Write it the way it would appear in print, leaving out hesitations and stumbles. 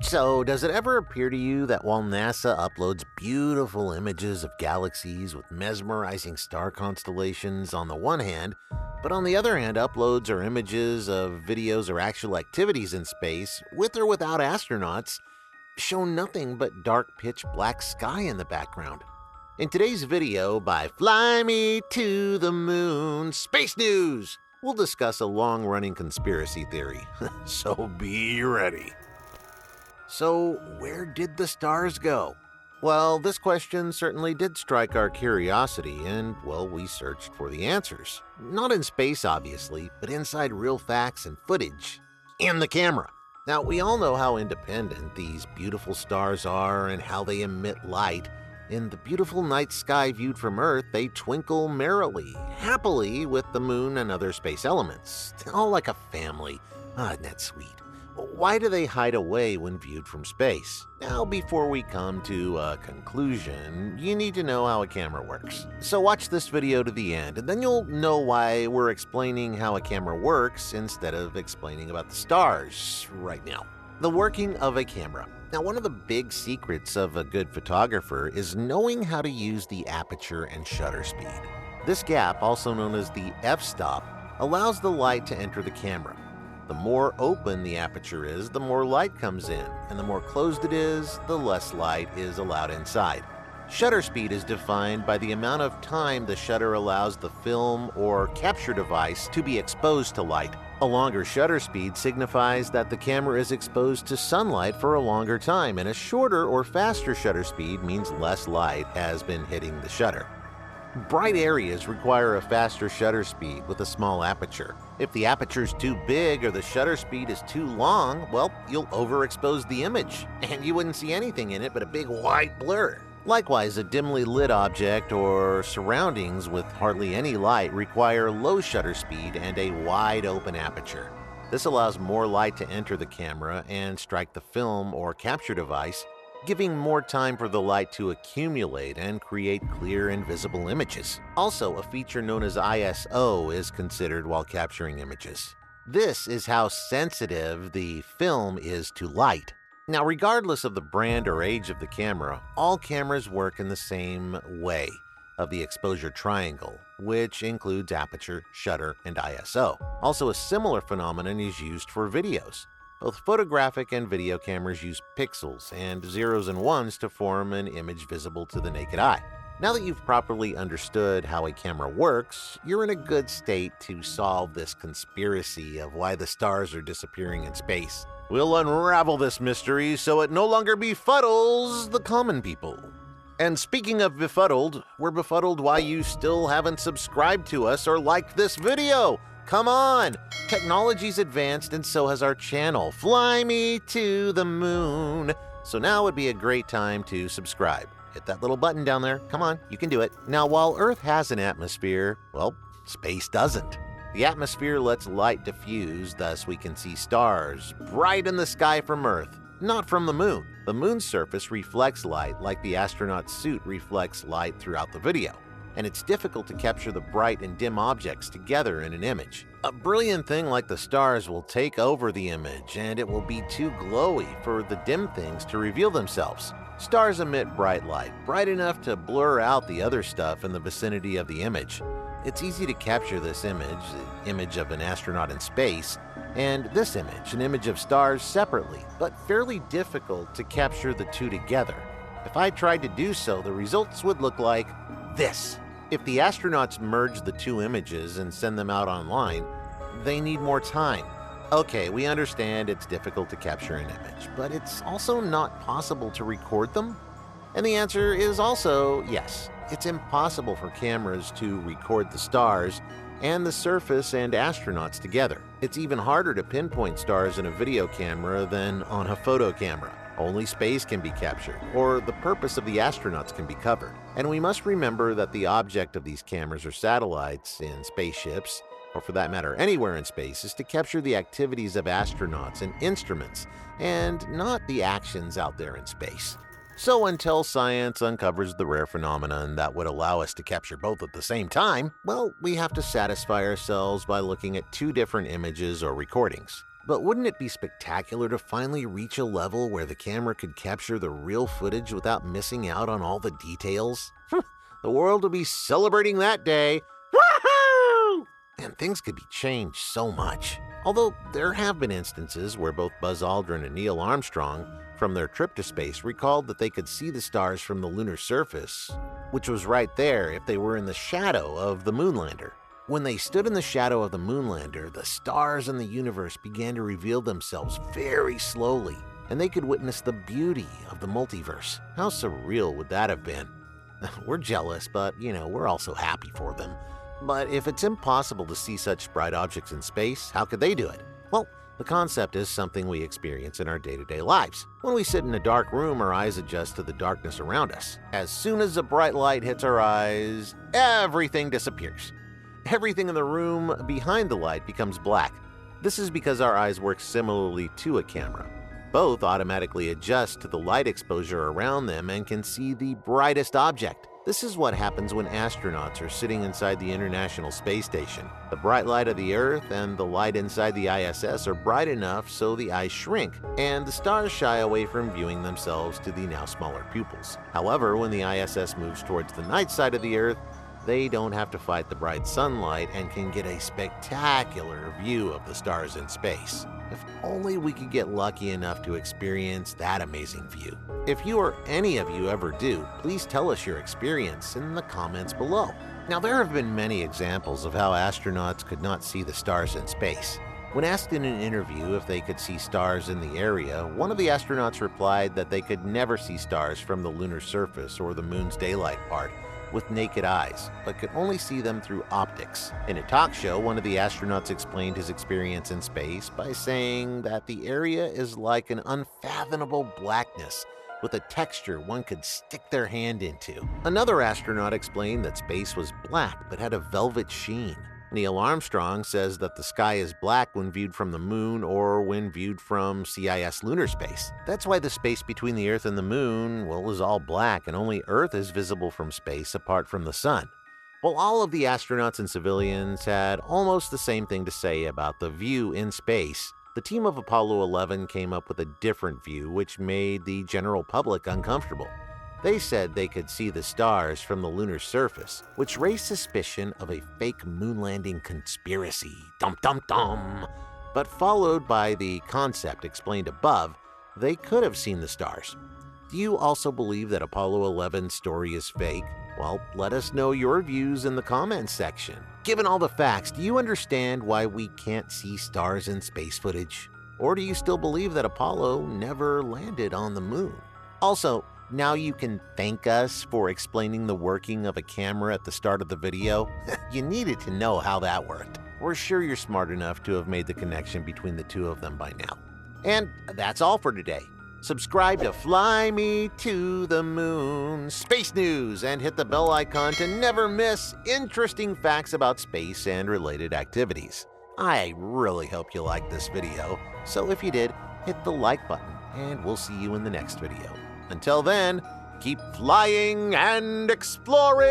So, does it ever appear to you that while NASA uploads beautiful images of galaxies with mesmerizing star constellations on the one hand, but on the other hand uploads or images of videos or actual activities in space, with or without astronauts, show nothing but dark pitch black sky in the background? In today's video by Fly Me to the Moon Space News, we'll discuss a long-running conspiracy theory, so be ready. So, where did the stars go? Well, this question certainly did strike our curiosity, and, well, we searched for the answers. Not in space, obviously, but inside real facts and footage. In the camera. Now, we all know how independent these beautiful stars are and how they emit light. In the beautiful night sky viewed from Earth, they twinkle merrily, happily with the moon and other space elements. All like a family. Isn't that sweet? Why do they hide away when viewed from space? Now, before we come to a conclusion, you need to know how a camera works. So watch this video to the end, and then you'll know why we're explaining how a camera works instead of explaining about the stars right now. The working of a camera. Now, one of the big secrets of a good photographer is knowing how to use the aperture and shutter speed. This gap, also known as the f-stop, allows the light to enter the camera. The more open the aperture is, the more light comes in, and the more closed it is, the less light is allowed inside. Shutter speed is defined by the amount of time the shutter allows the film or capture device to be exposed to light. A longer shutter speed signifies that the camera is exposed to sunlight for a longer time, and a shorter or faster shutter speed means less light has been hitting the shutter. Bright areas require a faster shutter speed with a small aperture. If the aperture is too big or the shutter speed is too long, well, you'll overexpose the image, and you wouldn't see anything in it but a big white blur. Likewise, a dimly lit object or surroundings with hardly any light require low shutter speed and a wide open aperture. This allows more light to enter the camera and strike the film or capture device, giving more time for the light to accumulate and create clear and visible images. Also, a feature known as ISO is considered while capturing images. This is how sensitive the film is to light. Now, regardless of the brand or age of the camera, all cameras work in the same way of the exposure triangle, which includes aperture, shutter, and ISO. Also, a similar phenomenon is used for videos. Both photographic and video cameras use pixels and zeros and ones to form an image visible to the naked eye. Now that you've properly understood how a camera works, you're in a good state to solve this conspiracy of why the stars are disappearing in space. We'll unravel this mystery so it no longer befuddles the common people. And speaking of befuddled, we're befuddled why you still haven't subscribed to us or liked this video. Come on! Technology's advanced and so has our channel. Fly me to the moon. So now would be a great time to subscribe. Hit that little button down there. Come on, you can do it. Now, while Earth has an atmosphere, well, space doesn't. The atmosphere lets light diffuse, thus we can see stars bright in the sky from Earth, not from the moon. The moon's surface reflects light like the astronaut's suit reflects light throughout the video, and it's difficult to capture the bright and dim objects together in an image. A brilliant thing like the stars will take over the image, and it will be too glowy for the dim things to reveal themselves. Stars emit bright light, bright enough to blur out the other stuff in the vicinity of the image. It's easy to capture this image, the image of an astronaut in space, and this image, an image of stars, separately, but fairly difficult to capture the two together. If I tried to do so, the results would look like this. If the astronauts merge the two images and send them out online, they need more time. Okay, we understand it's difficult to capture an image, but it's also not possible to record them? And the answer is also yes. It's impossible for cameras to record the stars and the surface and astronauts together. It's even harder to pinpoint stars in a video camera than on a photo camera. Only space can be captured, or the purpose of the astronauts can be covered. And we must remember that the object of these cameras or satellites in spaceships, or for that matter anywhere in space, is to capture the activities of astronauts and instruments, and not the actions out there in space. So until science uncovers the rare phenomenon that would allow us to capture both at the same time, well, we have to satisfy ourselves by looking at two different images or recordings. But wouldn't it be spectacular to finally reach a level where the camera could capture the real footage without missing out on all the details? The world will be celebrating that day. Woohoo! And things could be changed so much. Although there have been instances where both Buzz Aldrin and Neil Armstrong, from their trip to space, recalled that they could see the stars from the lunar surface, which was right there if they were in the shadow of the moonlander. When they stood in the shadow of the moonlander, the stars in the universe began to reveal themselves very slowly, and they could witness the beauty of the multiverse. How surreal would that have been? We're jealous, but, we're also happy for them. But if it's impossible to see such bright objects in space, how could they do it? Well, the concept is something we experience in our day-to-day lives. When we sit in a dark room, our eyes adjust to the darkness around us. As soon as a bright light hits our eyes, everything disappears. Everything in the room behind the light becomes black. This is because our eyes work similarly to a camera. Both automatically adjust to the light exposure around them and can see the brightest object. This is what happens when astronauts are sitting inside the International Space Station. The bright light of the Earth and the light inside the ISS are bright enough so the eyes shrink, and the stars shy away from viewing themselves to the now smaller pupils. However, when the ISS moves towards the night side of the Earth, they don't have to fight the bright sunlight and can get a spectacular view of the stars in space. If only we could get lucky enough to experience that amazing view. If you or any of you ever do, please tell us your experience in the comments below. Now, there have been many examples of how astronauts could not see the stars in space. When asked in an interview if they could see stars in the area, one of the astronauts replied that they could never see stars from the lunar surface or the moon's daylight part with naked eyes, but could only see them through optics. In a talk show, one of the astronauts explained his experience in space by saying that the area is like an unfathomable blackness with a texture one could stick their hand into. Another astronaut explained that space was black but had a velvet sheen. Neil Armstrong says that the sky is black when viewed from the moon or when viewed from CIS lunar space. That's why the space between the Earth and the moon, is all black, and only Earth is visible from space apart from the sun. Well, all of the astronauts and civilians had almost the same thing to say about the view in space. The team of Apollo 11 came up with a different view, which made the general public uncomfortable. They said they could see the stars from the lunar surface, which raised suspicion of a fake moon landing conspiracy. Dum dum dum. But followed by the concept explained above, they could have seen the stars. Do you also believe that Apollo 11's story is fake? Well, let us know your views in the comments section. Given all the facts, do you understand why we can't see stars in space footage? Or do you still believe that Apollo never landed on the moon? Also, now you can thank us for explaining the working of a camera at the start of the video. You needed to know how that worked. We're sure you're smart enough to have made the connection between the two of them by now. And that's all for today. Subscribe to Fly Me to the Moon Space News and hit the bell icon to never miss interesting facts about space and related activities. I really hope you liked this video, so if you did, hit the like button, and we'll see you in the next video. Until then, keep flying and exploring!